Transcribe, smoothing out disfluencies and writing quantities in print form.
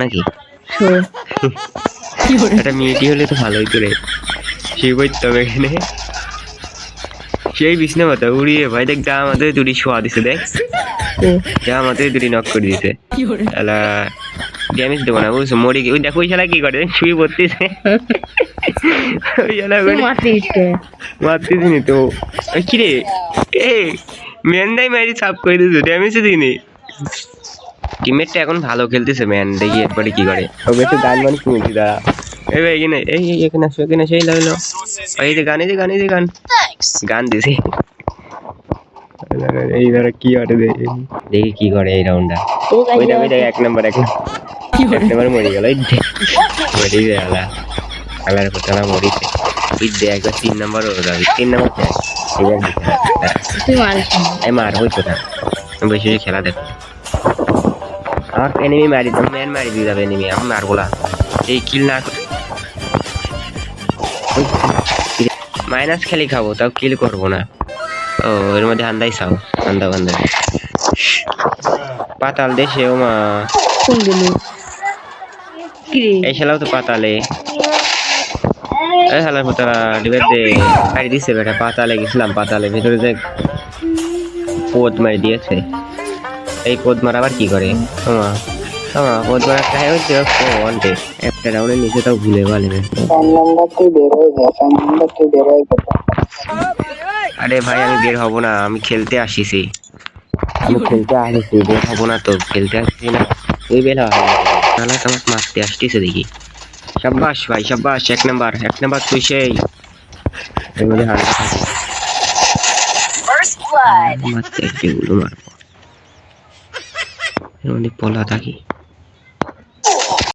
নাকি একটা মেয়েটি হলে তো ভালোই করে সেই বইতে হবে এখানে সেই বিছনা মতো উড়িয়ে ভাই দেখ যা আমাদের দুটি শোয়া দিছে দেখ যা আমাদের দুটি নক করে দিছে এলা ড্যামেজ দেবো না বুঝছো মরি ওই দেখো ওই শালা কি করে শুয়ে পড়তেছে ওই শালা মারতেছি নি তো কিরে এ ম্যানটাই মারি সাফ করে দিয়েছে ড্যামেজও দিইনি টিমমেটটা এখন ভালো খেলতেছে ম্যান দেখি এরপরে কি করে ও বেশি গান মান শুনছি দাঁড়া এই ভাই এখানে এই এখানে আসো এখানে সেই লাগলো এই যে গান গান দিছি এই ধরো কি করে দেখি কি করে এই রাউন্ডটা ওইটা এক নম্বর মরে গেল মরে গেল খেলার কথা না মরিছে ওই দেখ 3 নম্বর হয়ে যাবে 3 নম্বর এই মার হইতো না বেশি খেলা দেখ আমার এনিমি মারি দাও ম্যান মারি দিয়ে যাবে এনিমি আমি মারবো না এই কিল না মাইনাস খেলি খাবো তাও কিল করবো না ও এর মধ্যে হান্দাই চাও হান্দা পাতাল দেশে ও মা এই খেলাও তো পাতালে এই খেলার পাতালা ডিবেট দে গাড়ি দিছে বেটা পাতালে গেছিলাম পাতালে ভিতরে যে পদ মারি দিয়েছে এই পদ মারা আবার কি করে ওমা পদ মারা খাই হচ্ছে ওয়ান্টে একটা রাউন্ডের নিচে তাও ভুলে গেলে আরে ভাই আমি বের হব না আমি খেলতে আসিছি বের হব না তো খেলতে আসছি না ওই বেলা তাহলে তোমাকে মারতে আসতেছে দেখি শাবাশ ভাই শাবাশ এক নাম্বার তুই সেই এর মধ্যে হান্ডা থাকে মারতে একটু মারবো এর মধ্যে পলা থাকি